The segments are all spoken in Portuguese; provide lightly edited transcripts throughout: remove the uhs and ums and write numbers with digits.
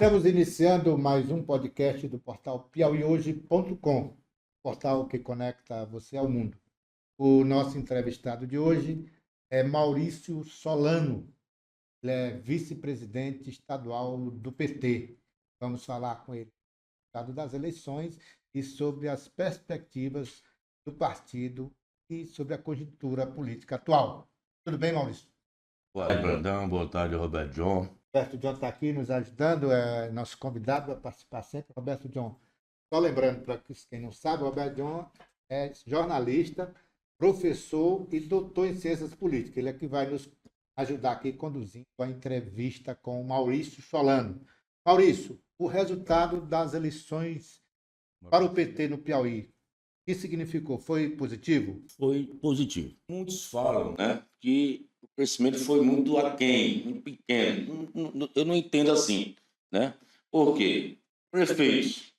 Estamos iniciando mais um podcast do portal piauihoje.com, portal que conecta você ao mundo. O nosso entrevistado de hoje é Maurício Solano, ele é vice-presidente estadual do PT. Vamos falar com ele das eleições e sobre as perspectivas do partido e sobre a conjuntura política atual. Tudo bem, Maurício? Boa tarde, Brandão. Boa tarde, Roberto John. Roberto John está aqui nos ajudando, é nosso convidado a participar sempre. Roberto John, só lembrando para quem não sabe, o Roberto John é jornalista, professor e doutor em ciências políticas. Ele é que vai nos ajudar aqui conduzindo a entrevista com o Maurício Solano. Maurício, o resultado das eleições para o PT no Piauí, o que significou? Foi positivo? Foi positivo. Muitos falam, né, que o crescimento foi muito aquém, muito pequeno. Eu não entendo assim, né? Por quê? Prefeitos,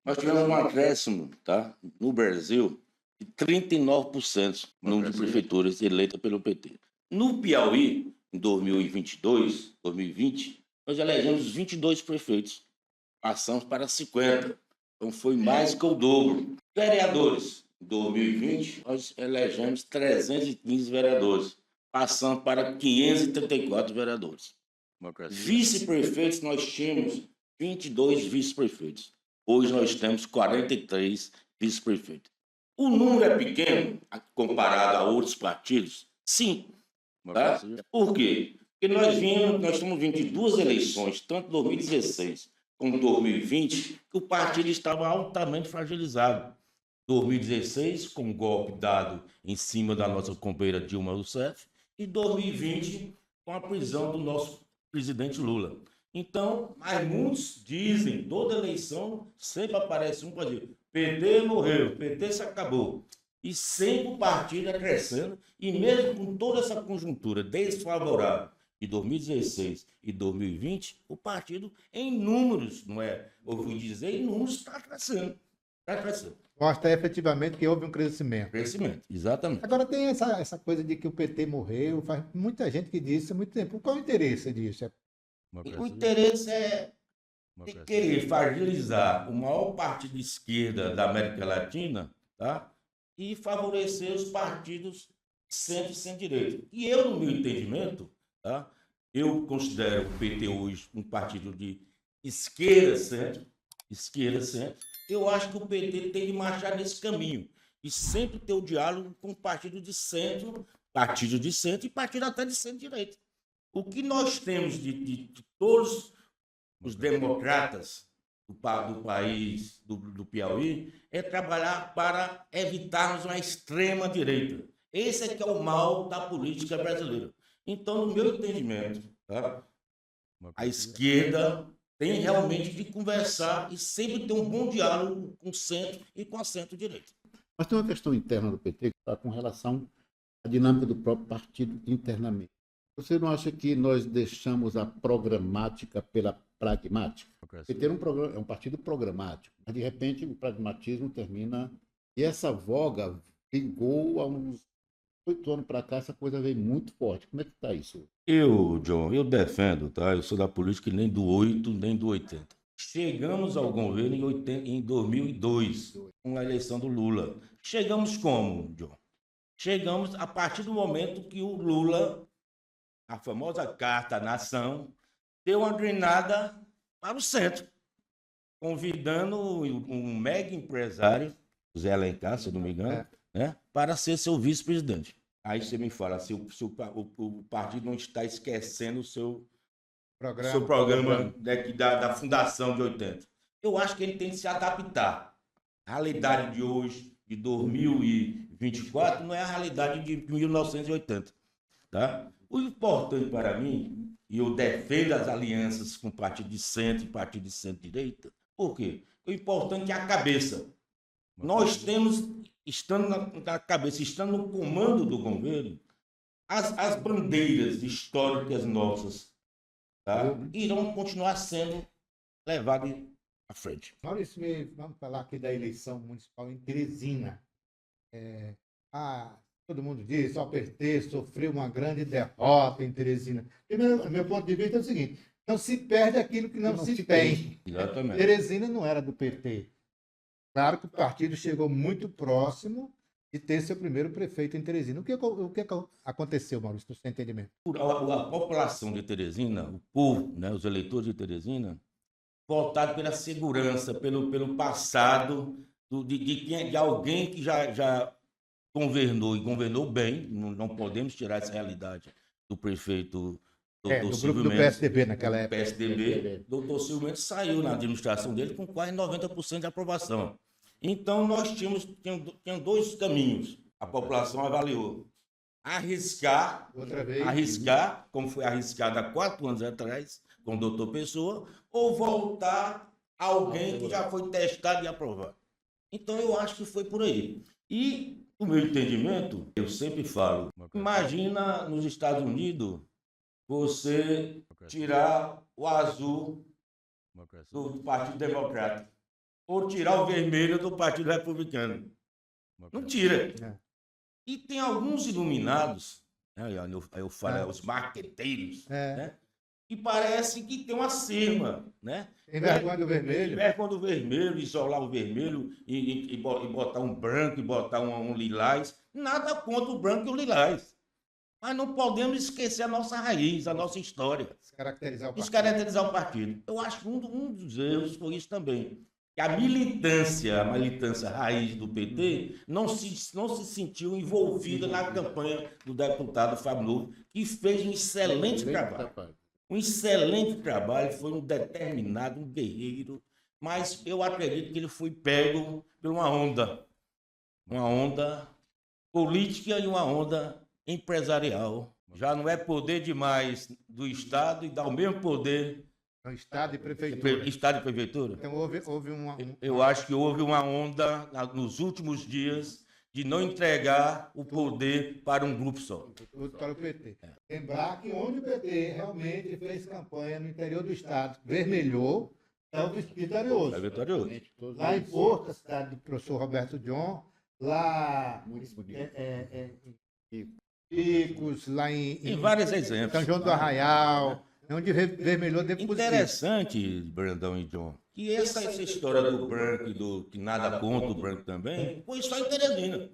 nós tivemos um acréscimo, tá, no Brasil de 39% no número de prefeituras eleitas pelo PT. No Piauí, em 2022, 2020, nós elegemos 22 prefeitos. Passamos para 50. Então foi mais que o dobro. Vereadores. Em 2020, nós elegemos 315 vereadores, passando para 534 vereadores. Vice-prefeitos, nós tínhamos 22 vice-prefeitos. Hoje nós temos 43 vice-prefeitos. O número é pequeno comparado a outros partidos? Sim. Tá? Por quê? Porque nós estamos vindo de duas eleições, tanto 2016 como 2020, que o partido estava altamente fragilizado. 2016, com um golpe dado em cima da nossa companheira Dilma Rousseff, e 2020, com a prisão do nosso presidente Lula. Então, mas muitos dizem, toda eleição sempre aparece um para dizer, PT morreu, PT se acabou. E sempre o partido é crescendo, e mesmo com toda essa conjuntura desfavorável de 2016 e 2020, o partido em números, não é? Ouvi dizer, em números está crescendo. Está crescendo. Mostra efetivamente que houve um crescimento. Crescimento, exatamente. Agora tem essa coisa de que o PT morreu, faz muita gente que diz isso há muito tempo. Qual é o interesse disso? O interesse é de querer fragilizar o maior partido de esquerda da América Latina, tá? E favorecer os partidos centro e centro-direita. E eu, no meu entendimento, tá? Eu considero o PT hoje um partido de esquerda-centro. Eu acho que o PT tem que marchar nesse caminho e sempre ter o diálogo com o partido de centro e partido até de centro-direita. O que nós temos de todos os democratas do país, do Piauí, é trabalhar para evitarmos uma extrema-direita. Esse é que é o mal da política brasileira. Então, no meu entendimento, tá? A esquerda tem realmente de conversar e sempre ter um bom diálogo com o centro e com a centro-direita. Mas tem uma questão interna do PT que está com relação à dinâmica do próprio partido internamente. Você não acha que nós deixamos a programática pela pragmática? O PT é um partido programático, mas de repente o pragmatismo termina. E essa voga vingou há uns 8 anos para cá, essa coisa veio muito forte. Como é que está isso? John, eu defendo, tá? Eu sou da política nem do 8, nem do 80. Chegamos ao governo em 2002, com a eleição do Lula. Chegamos como, John? Chegamos a partir do momento que o Lula, a famosa Carta à Nação, deu uma grinada para o centro, convidando um mega empresário, Zé Alencar, se eu não me engano, né, para ser seu vice-presidente. Aí você me fala, se o partido não está esquecendo o seu programa da fundação de 80. Eu acho que ele tem que se adaptar. A realidade de hoje, de 2024, não é a realidade de 1980. Tá? O importante para mim, e eu defendo as alianças com partido de centro e partido de centro-direita, por quê? O importante é a cabeça. Nós temos, estando na cabeça, estando no comando do governo, as bandeiras históricas nossas, tá, irão continuar sendo levadas à frente. Maurício, vamos falar aqui da eleição municipal em Teresina. Todo mundo diz que o PT sofreu uma grande derrota em Teresina. Primeiro, meu ponto de vista é o seguinte: não se perde aquilo que não se tem. Exatamente. Teresina não era do PT. Claro que o partido chegou muito próximo de ter seu primeiro prefeito em Teresina. O que aconteceu, Maurício, no seu entendimento? A população de Teresina, o povo, né, os eleitores de Teresina, voltaram pela segurança, pelo passado de alguém que já governou e governou bem. Não podemos tirar essa realidade do prefeito Do grupo do PSDB naquela época. PSDB. Doutor Silvio Mendes saiu na administração dele com quase 90% de aprovação. Então, nós tínhamos dois caminhos. A população avaliou. Arriscar, como foi arriscado há 4 anos atrás, com o doutor Pessoa, ou voltar a alguém que já foi testado e aprovado. Então, eu acho que foi por aí. E, o meu entendimento, eu sempre falo, imagina nos Estados Unidos você tirar o azul do Partido Democrata ou tirar o vermelho do Partido Republicano. Não tira. E tem alguns iluminados, né, eu falo, os marqueteiros, né, que parece que tem uma cima, né? Tem vergonha do vermelho. Tem vergonha do vermelho, isolar o vermelho e botar um branco e botar um lilás. Nada contra o branco e o lilás. Mas não podemos esquecer a nossa raiz, a nossa história. Descaracterizar o partido. Eu acho que um dos erros foi isso também. Que a militância raiz do PT não se sentiu envolvida na campanha do deputado Fábio Novo, que fez um excelente trabalho. Um excelente trabalho, foi um determinado, um guerreiro, mas eu acredito que ele foi pego por uma onda política e uma onda empresarial. Já não é poder demais do Estado e dá o mesmo poder. Estado e prefeitura. Estado e prefeitura? Então houve uma. Eu acho que houve uma onda nos últimos dias de não entregar o poder para um grupo só. Para o PT. Lembrar que onde o PT realmente fez campanha no interior do Estado, vermelhou, é o vitorioso. É vitorioso. Lá em Porto, a cidade do professor Roberto John, lá em Picos, lá em vários exemplos. São João do Arraial, onde vermelhou depois. Interessante, Brandão e John, que essa história do branco e do que nada contra o branco também, foi só em Teresina.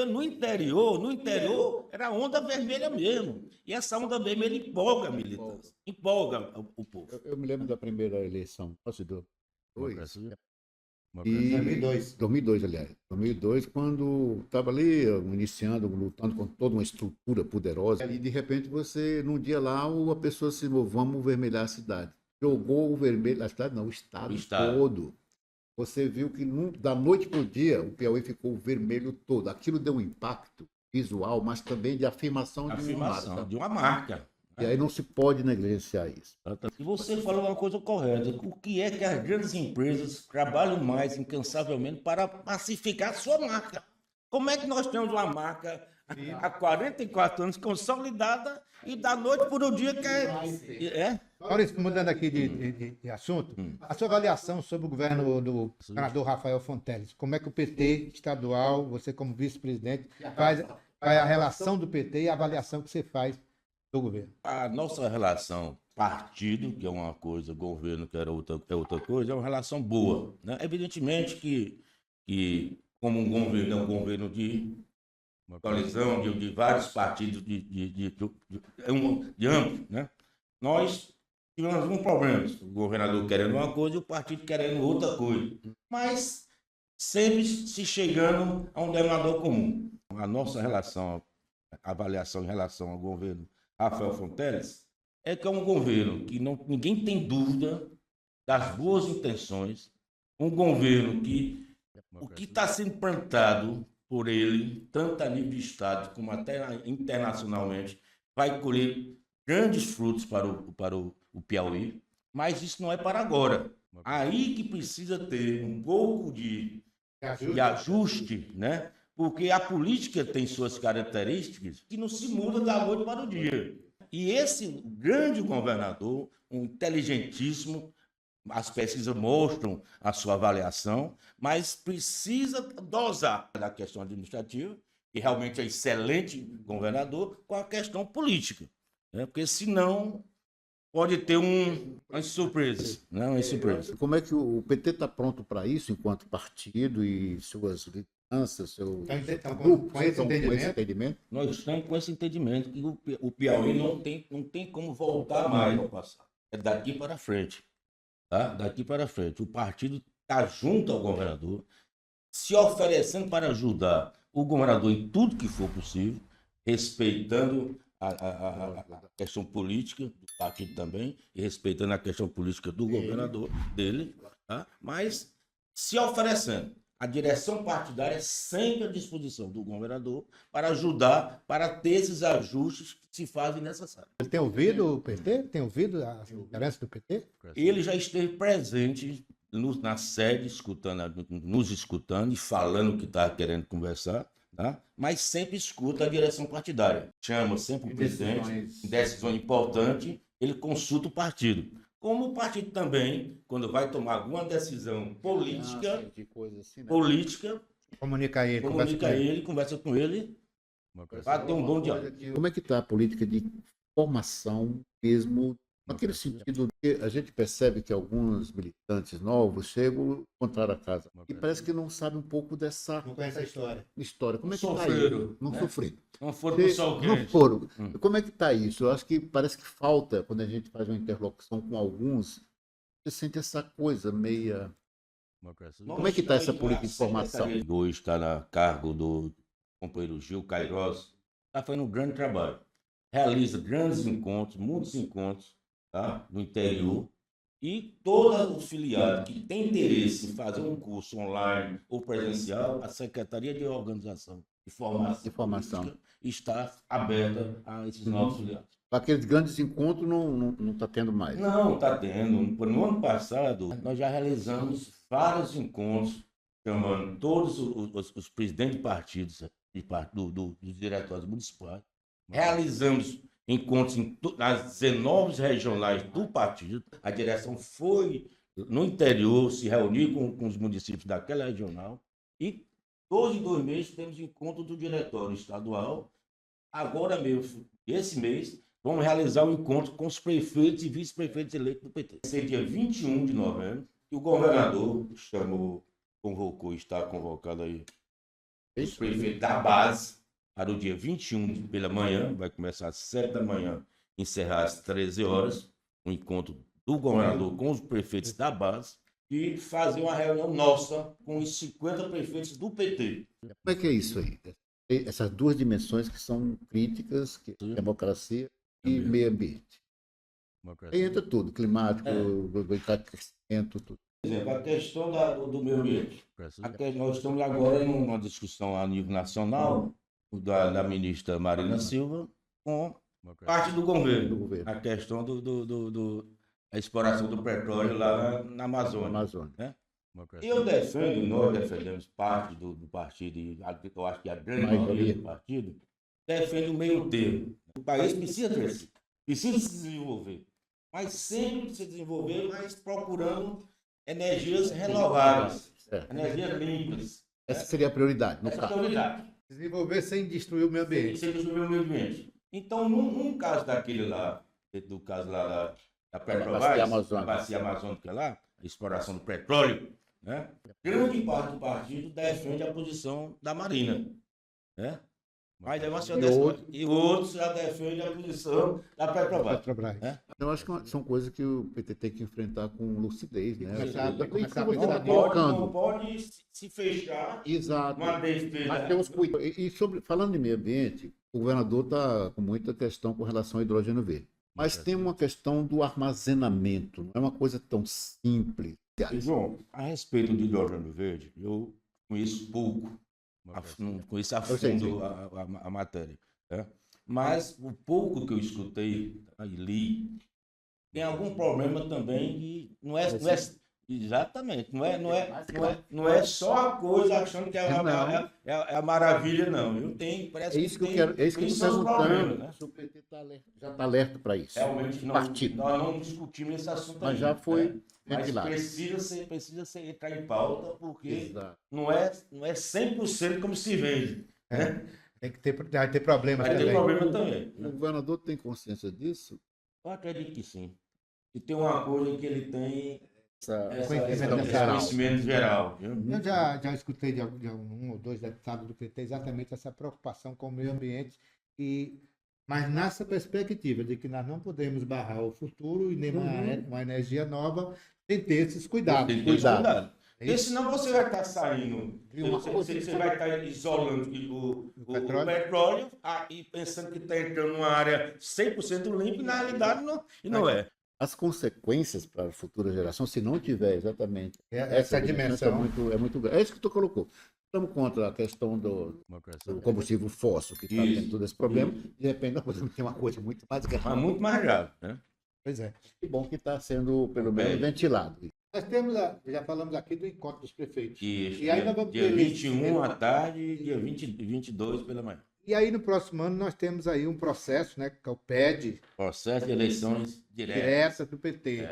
No interior, era onda vermelha mesmo. E essa onda vermelha empolga a militância, empolga o povo. Eu me lembro da primeira eleição, posso dizer? 2002, aliás. 2002, quando estava ali iniciando, lutando com toda uma estrutura poderosa. E de repente você, num dia lá, a pessoa se vamos vermelhar a cidade. Jogou o vermelho, a cidade não, o estado todo. Você viu que da noite para o dia o Piauí ficou vermelho todo. Aquilo deu um impacto visual, mas também de afirmação de uma marca. E aí não se pode negligenciar isso. E você falou uma coisa correta. O que é que as grandes empresas trabalham mais incansavelmente para pacificar a sua marca? Como é que nós temos uma marca há 44 anos consolidada e da noite para o dia que é? Maurício, mudando aqui de assunto, a sua avaliação sobre o governo do senador Rafael Fonteles. Como é que o PT estadual, você como vice-presidente, faz a relação do PT e a avaliação que você faz do governo? A nossa relação partido, que é uma coisa, governo, que era outra coisa, é uma relação boa, né? Evidentemente que como um governo é um governo de coalizão, de vários partidos de amplo, né? Nós tivemos alguns problemas, o governador querendo uma coisa e o partido querendo outra coisa, mas sempre se chegando a um denominador comum. A nossa relação, a avaliação em relação ao governo Rafael Fonteles é que é um governo que ninguém tem dúvida das boas intenções, um governo que o que está sendo plantado por ele, tanto a nível de Estado como até internacionalmente, vai colher grandes frutos para o Piauí, mas isso não é para agora. Aí que precisa ter um pouco de ajuste, né? Porque a política tem suas características que não se muda da noite para o dia. E esse grande governador, um inteligentíssimo, as pesquisas mostram a sua avaliação, mas precisa dosar da questão administrativa, que realmente é excelente governador, com a questão política, né? Porque senão pode ter umas surpresas, né? Umas surpresas. Como é que o PT está pronto para isso, enquanto partido e suas lideranças, seu grupo, com esse entendimento? Nós estamos com esse entendimento que o Piauí não tem como voltar mais ao passado. É daqui para frente. Tá? Daqui para frente. O partido está junto ao governador, se oferecendo para ajudar o governador em tudo que for possível, respeitando a questão política do partido também, e respeitando a questão política do governador dele, tá? Mas se oferecendo. A direção partidária é sempre à disposição do governador para ajudar, para ter esses ajustes que se fazem necessários. Ele tem ouvido o PT? Tem ouvido a liderança do PT? Ele já esteve presente na sede, nos escutando e falando que está querendo conversar, tá? Mas sempre escuta a direção partidária. Chama sempre o presidente, em decisão importante, ele consulta o partido. Como o partido também, quando vai tomar alguma decisão política, Comunica ele, conversa com ele, para ter um bom diálogo. Como é que está a política de formação mesmo, naquele sentido que a gente percebe que alguns militantes novos chegam a encontrar a casa e parece que não sabem um pouco dessa Não conhece a história. Como é que está Sofreram, isso? Não né? sofreram. Não foram pro sol Não quente. foram. Como é que está isso? Eu acho que parece que falta, quando a gente faz uma interlocução com alguns, você sente essa coisa meia... Como é que está essa política de formação? Hoje está na cargo do companheiro Gil Queiroz, está fazendo um grande trabalho. Realiza grandes encontros, muitos encontros, tá? No interior. E todo o filiado que tem interesse em fazer um curso online ou presencial, a Secretaria de Organização e Formação está aberta a esses novos filiados. Aqueles grandes encontros não está tendo mais. Não, está tendo. No ano passado, nós já realizamos vários encontros, chamando todos os presidentes de partidos, dos diretórios municipais. Realizamos encontros nas 19 regionais do partido. A direção foi no interior se reunir com os municípios daquela regional. E 2 em 2 meses temos encontro do diretório estadual. Agora mesmo, esse mês, vamos realizar um encontro com os prefeitos e vice-prefeitos eleitos do PT. Esse é dia 21 de novembro, e o governador convocou, está convocado aí, os prefeitos da base, para o dia 21 pela manhã, vai começar às 7 da manhã, encerrar às 13 horas, um encontro do governador com os prefeitos da base, e fazer uma reunião nossa com os 50 prefeitos do PT. Como é que é isso aí? Essas duas dimensões que são críticas, que é democracia e meio ambiente. Aí entra tudo, climático, crescimento, tudo. Por exemplo, a questão do meio ambiente. Nós estamos agora em uma discussão a nível nacional da ministra Marina Silva com parte do governo. A questão a exploração do petróleo lá na Amazônia. Né? Eu defendo, nós defendemos parte do partido, e eu acho que a grande maioria do partido, defende o meio termo. O país precisa crescer, precisa se desenvolver, mas sempre se desenvolver, mas procurando energias renováveis, energias limpas. Essa seria a prioridade, no caso. caso. Prioridade. Desenvolver sem destruir o meio ambiente. Sem destruir o meio ambiente. Então, num caso daquele lá, do caso lá da Petrobras, da bacia amazônica lá, a exploração do petróleo, né? Grande parte do partido defende a posição da Marina, né? Mas e outros já defendem a posição da Petrobras. Né? Eu acho que são coisas que o PT tem que enfrentar com lucidez, né? Não pode se fechar. Exato. Uma defesa. Mas temos cuidado. Falando de meio ambiente, o governador está com muita questão com relação ao hidrogênio verde. Mas tem uma questão do armazenamento, não é uma coisa tão simples. João, a respeito do hidrogênio verde, eu conheço pouco, não conheço a fundo a matéria. Né? Mas o pouco que eu escutei e li, tem algum problema também que não é exatamente, não é só a coisa achando que é a maravilha, não. Parece é isso que eu quero, é isso que eu estou perguntando, né? Se o PT já está alerta para isso. Realmente nós não discutimos esse assunto mas ainda, já foi ventilado. Mas precisa entrar em pauta, porque não é 100% como se vende. Vai ter problemas também. Vai ter problema também. O governador tem consciência disso? Eu acredito que sim. E tem uma coisa que ele tem Conhecimento esse geral. conhecimento geral. Viu? Eu já escutei de um ou dois deputados do PT exatamente essa preocupação com o meio ambiente, mas nessa perspectiva de que nós não podemos barrar o futuro e nem uma energia nova sem ter esses cuidados. Tem que ter cuidado. É Porque isso? senão você vai estar saindo, você vai estar isolando o petróleo e pensando que está entrando numa área 100% limpa e na realidade não é. As consequências para a futura geração, se não tiver exatamente Essa dimensão. é muito grande. É isso que tu colocou. Estamos contra a questão do combustível fóssil, que está tendo todo esse problema. De repente, nós podemos ter uma coisa muito mais grave. Mas muito mais grave, né? Pois é. Que bom que está sendo, pelo menos, ventilado. Nós temos, já falamos aqui do encontro dos prefeitos. Isso, E aí nós vamos dia ter 21 à tarde e dia 22 pela manhã. E aí no próximo ano nós temos aí um processo, né, que é o PED, Processo de eleições diretas. direta do PT.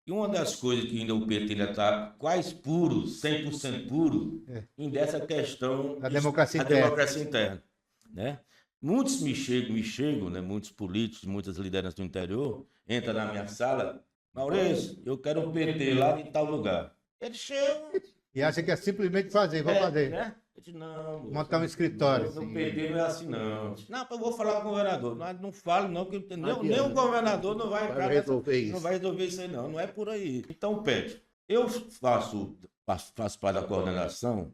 E uma das coisas que ainda o PT ainda está quase puro, 100% puro, dessa questão Da democracia da interna. democracia interna, né? Muitos me chegam, né? Muitos políticos, muitas lideranças do interior, entram na minha sala, Maurício, eu quero um PT lá de tal lugar. Eles chegam. E acha que é simplesmente fazer, vou fazer. Né? Eu disse, não, Montar um escritório. no PT não é assim, não. Não, eu vou falar com o governador. Não falo, não, porque nem o governador não vai entrar resolver não vai resolver isso aí, não. Não é por aí. Então, Pet, eu faço parte da coordenação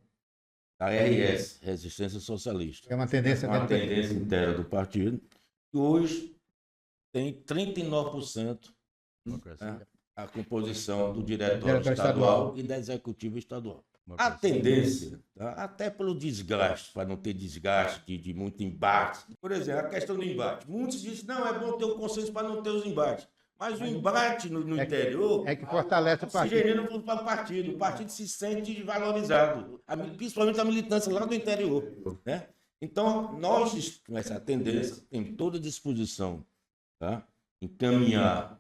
da RS, Resistência Socialista. É uma tendência Uma dentro do PT. tendência interna do partido, que hoje tem 39% a composição do diretório estadual e da executiva estadual. A tendência, tá? Até pelo desgaste, para não ter desgaste de muito embate. Por exemplo, a questão do embate. Muitos dizem, não, é bom ter um consenso para não ter os embates. Mas o embate no interior É que fortalece o partido. gerando para o partido. O partido se sente valorizado, principalmente a militância lá do interior. Né? Então, nós, com essa tendência, temos toda a disposição, tá? Encaminhar,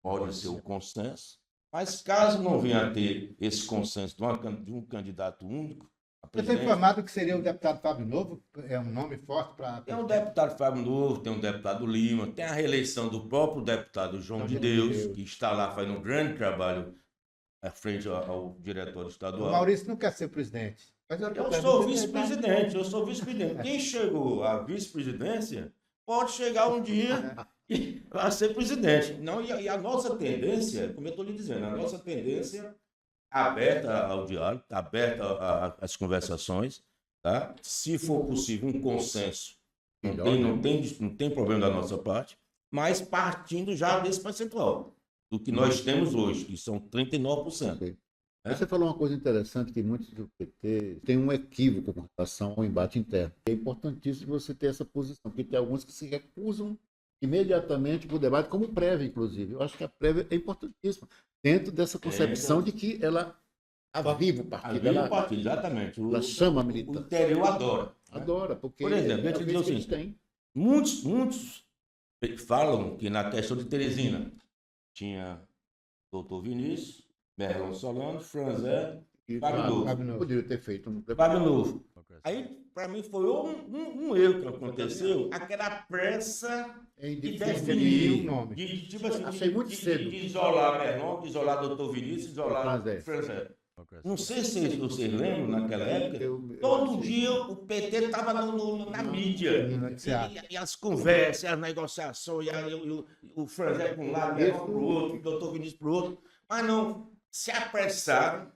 pode ser o consenso, mas caso não venha a ter esse consenso de um candidato único, Eu estou informado que seria o deputado Fábio Novo, é um nome forte para... tem um deputado Fábio Novo, tem um deputado Lima, tem a reeleição do próprio deputado João de Deus, que está lá fazendo um grande trabalho à frente ao diretório O estadual. Maurício não quer ser presidente. Mas Eu sou vice-presidente, Quem chegou à vice-presidência pode chegar um dia a ser presidente. Não, e a nossa tendência, como eu estou lhe dizendo, a nossa tendência aberta ao diálogo, aberta às conversações, tá? Se for possível, um consenso. Não tem problema da nossa parte, mas partindo já desse percentual, do que nós temos hoje, que são 39%. Você falou uma coisa interessante, que muitos do PT têm um equívoco com relação ao embate interno. É importantíssimo você ter essa posição, porque tem alguns que se recusam imediatamente para o debate, como prévia, inclusive. Eu acho que a prévia é importantíssima, dentro dessa concepção de que ela aviva o partido. Exatamente. Ela chama a O militância. interior adora. Adora, porque Por exemplo, eu te digo que assim, eles têm. Muitos falam que na questão de Teresina tinha doutor Vinícius, Merlon Solano, Franzé, Fábio Novo. Poderia ter feito um Fábio Novo. Aí, para mim, foi um erro que aconteceu, aquela pressa de definir, Achei muito cedo. de isolar Merlon, de isolar doutor Vinícius, de isolar Franzé. Não sei se vocês lembram, naquela época, todo dia o PT estava na mídia. E as conversas, as negociações, o Franzé para um lado, o Merlon para o outro, o doutor Vinícius para o outro. Mas não se apressaram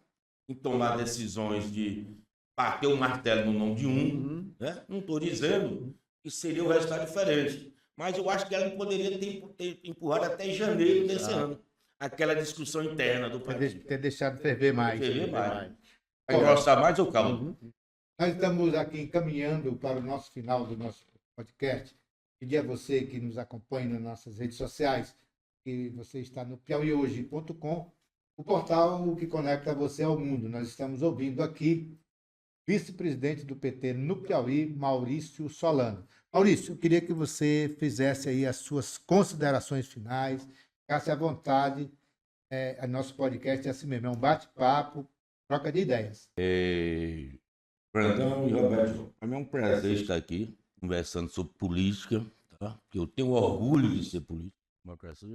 em tomar decisões de bater o martelo no nome de um. Né? Não estou dizendo que seria o resultado diferente. Mas eu acho que ela poderia ter empurrado até janeiro desse ano. Aquela discussão interna do partido. Ter deixado ferver mais. Vai gostar mais ou calma? Nós estamos aqui encaminhando para o nosso final do nosso podcast. Pedir a você que nos acompanhe nas nossas redes sociais, que você está no piauihoje.com, o portal que conecta você ao mundo. Nós estamos ouvindo aqui vice-presidente do PT no Piauí, Maurício Solano. Maurício, eu queria que você fizesse aí as suas considerações finais, ficasse à vontade. Nosso podcast é assim mesmo, é um bate-papo, troca de ideias. Brandão e Roberto, para mim é um prazer estar aqui conversando sobre política, tá? Porque eu tenho orgulho de ser político.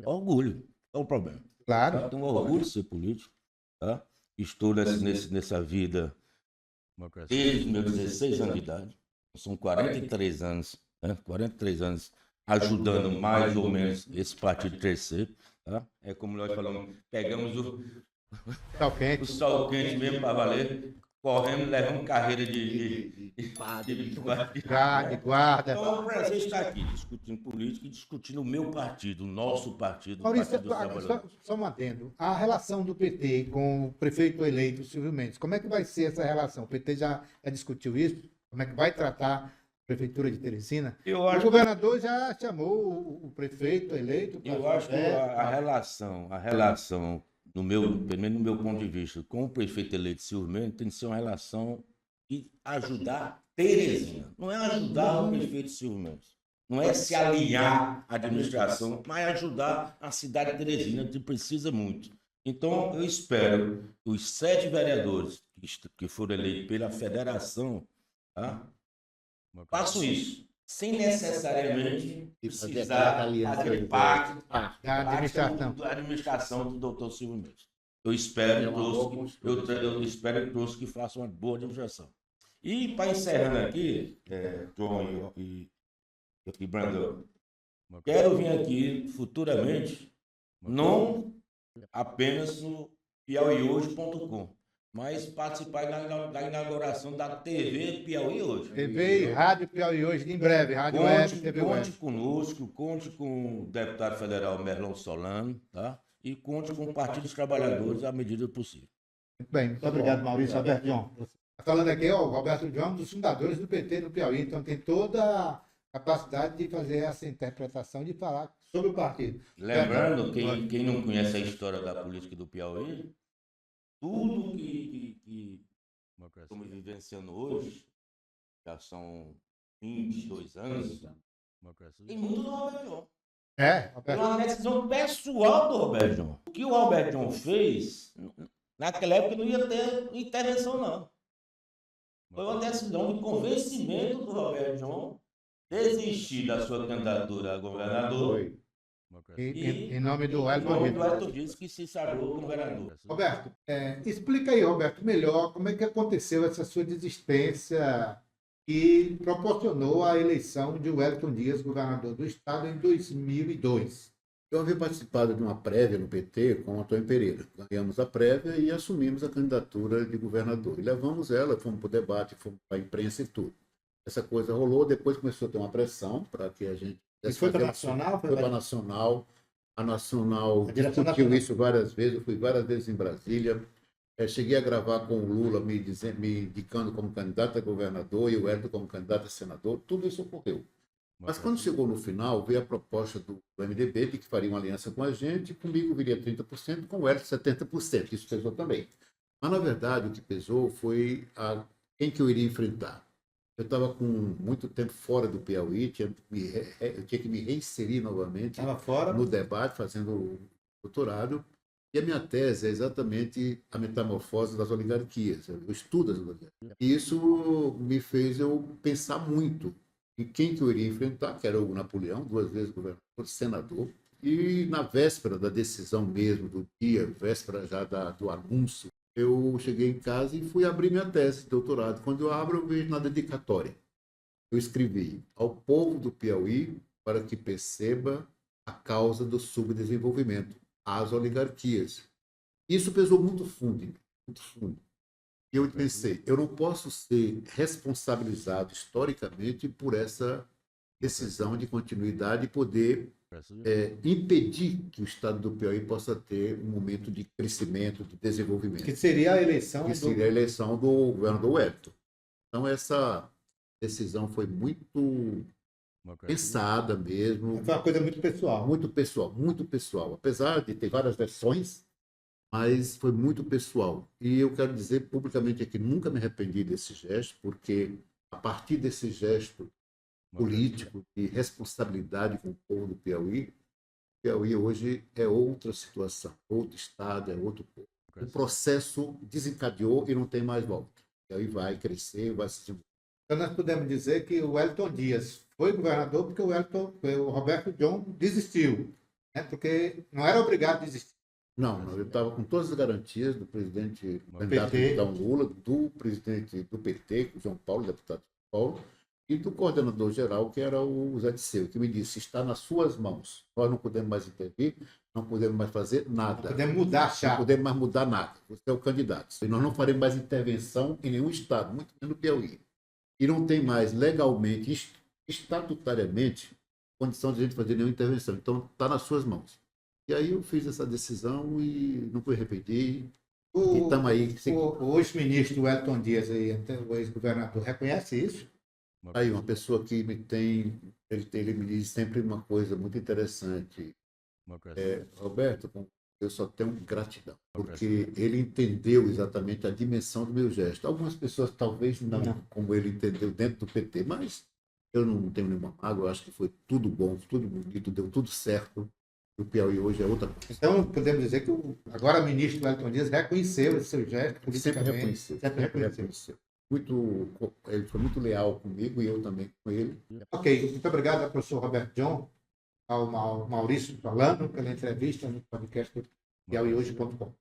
Orgulho, é o problema. Claro. Eu tenho orgulho de ser político, tá? Estou nessa vida desde os meus 16 anos de idade. São 43 anos, né? 43 anos ajudando mais ou menos esse partido crescer, tá? É como nós falamos, pegamos o sol quente mesmo para valer, corremos, levamos carreira de guarda. Então é um prazer estar aqui discutindo política e discutindo o meu partido, o nosso partido, o Maurício, Partido dos Trabalhadores. só um adendo. A relação do PT com o prefeito eleito, Silvio Mendes, como é que vai ser essa relação? O PT já discutiu isso? Como é que vai tratar a Prefeitura de Teresina? O governador já chamou o prefeito eleito. Eu acho que a relação pelo menos no meu ponto de vista, com o prefeito eleito Silvio Mendes, tem que ser uma relação de ajudar Teresina. Não é ajudar o prefeito Silvio Mendes. Não é se alinhar à administração, mas ajudar a cidade de Teresina, que precisa muito. Então, eu espero que os 7 vereadores que foram eleitos pela federação, tá, façam isso, sem necessariamente precisar fazer parte da administração do doutor Silvio Mendes. Eu espero que faça uma boa administração. E, para encerrando aqui, João e Brandão, quero vir aqui futuramente, não apenas no piauihoje.com, mas participar da inauguração da TV Piauí Hoje. TV e Rádio Piauí Hoje, em breve. Rádio Web, TV Web. Conte conosco, conte com o deputado federal Merlão Solano, tá? E conte com o Partido dos Trabalhadores à medida do possível. Muito bem, muito obrigado, Maurício. Roberto João. Falando aqui, o Roberto João, um dos fundadores do PT no Piauí, então tem toda a capacidade de fazer essa interpretação, de falar sobre o partido. Lembrando, quem não conhece a história da política do Piauí, tudo que estamos vivenciando hoje, já são 22 anos, tem muito do Roberto João. É uma decisão pessoal do Roberto João. O que o Roberto João fez, naquela época não ia ter intervenção, não. Foi uma decisão de convencimento do Roberto João desistir da sua candidatura a governador. Em nome do Wellington Dias, que se sagrou como governador. Roberto, explica aí, Roberto, melhor como é que aconteceu essa sua desistência que proporcionou a eleição de Wellington Dias, governador do estado, em 2002. Eu havia participado de uma prévia no PT com o Antônio Pereira. Ganhamos a prévia e assumimos a candidatura de governador. E levamos ela, fomos para o debate, fomos para a imprensa e tudo. Essa coisa rolou, depois começou a ter uma pressão para que a gente... E foi para a Nacional? Foi para a Nacional. A Nacional discutiu isso várias vezes. Eu fui várias vezes em Brasília. Cheguei a gravar com o Lula me indicando como candidato a governador e o Wellington como candidato a senador. Tudo isso ocorreu. Mas quando chegou no final, veio a proposta do MDB de que faria uma aliança com a gente, comigo viria 30%, com o Wellington 70%. Isso pesou também. Mas, na verdade, o que pesou foi quem que eu iria enfrentar. Eu estava com muito tempo fora do Piauí, eu tinha que me reinserir novamente no debate, fazendo o doutorado. E a minha tese é exatamente a metamorfose das oligarquias, o estudo das oligarquias. E isso me fez eu pensar muito em quem que eu iria enfrentar, que era o Napoleão, 2 vezes governador, senador. E na véspera da decisão mesmo, do dia, véspera já do anúncio, eu cheguei em casa e fui abrir minha tese de doutorado. Quando eu abro, eu vejo na dedicatória. Eu escrevi: ao povo do Piauí para que perceba a causa do subdesenvolvimento, as oligarquias. Isso pesou muito fundo, muito fundo. E eu pensei, eu não posso ser responsabilizado historicamente por essa decisão de continuidade e poder impedir que o estado do Piauí possa ter um momento de crescimento, de desenvolvimento. Que seria a eleição do governador Wellington. Então, essa decisão foi muito pensada mesmo. Foi uma coisa muito pessoal. Muito pessoal, muito pessoal. Apesar de ter várias versões, mas foi muito pessoal. E eu quero dizer publicamente aqui, nunca me arrependi desse gesto, porque a partir desse gesto político de responsabilidade com o povo do Piauí, o Piauí hoje é outra situação, outro estado, é outro povo. O processo desencadeou e não tem mais volta. O Piauí vai crescer, vai se desenvolver. Então nós podemos dizer que o Wellington Dias foi governador porque o Roberto João desistiu. né? Porque não era obrigado a desistir. Não, eu estava com todas as garantias do presidente candidato PT. então Lula, do presidente do PT, João Paulo, deputado João Paulo, e do coordenador geral, que era o Zé Disseu, que me disse: está nas suas mãos. Nós não podemos mais intervir, não podemos mais fazer nada. Não podemos mudar a Não chave. podemos mais mudar nada. Você é o candidato. E nós não faremos mais intervenção em nenhum estado, muito menos no Piauí. E não tem mais legalmente, estatutariamente, condição de a gente fazer nenhuma intervenção. Então, está nas suas mãos. E aí eu fiz essa decisão e não fui arrepender. E estamos aí. O ex-ministro Wellington Dias, aí, até o ex-governador, reconhece isso? Aí, uma pessoa que me tem, ele me diz sempre uma coisa muito interessante. Roberto, eu só tenho gratidão, porque ele entendeu exatamente a dimensão do meu gesto. Algumas pessoas talvez não, como ele entendeu dentro do PT, mas eu não tenho nenhuma mágoa, eu acho que foi tudo bom, tudo bonito, deu tudo certo. O Piauí hoje é outra coisa. Então, podemos dizer que agora o ministro Wellington Dias reconheceu esse seu gesto Sempre politicamente. sempre reconheceu. Ele foi muito leal comigo e eu também com ele. Ok, muito obrigado ao professor Roberto John, ao Maurício Solano, pela entrevista no podcast piauihoje.com.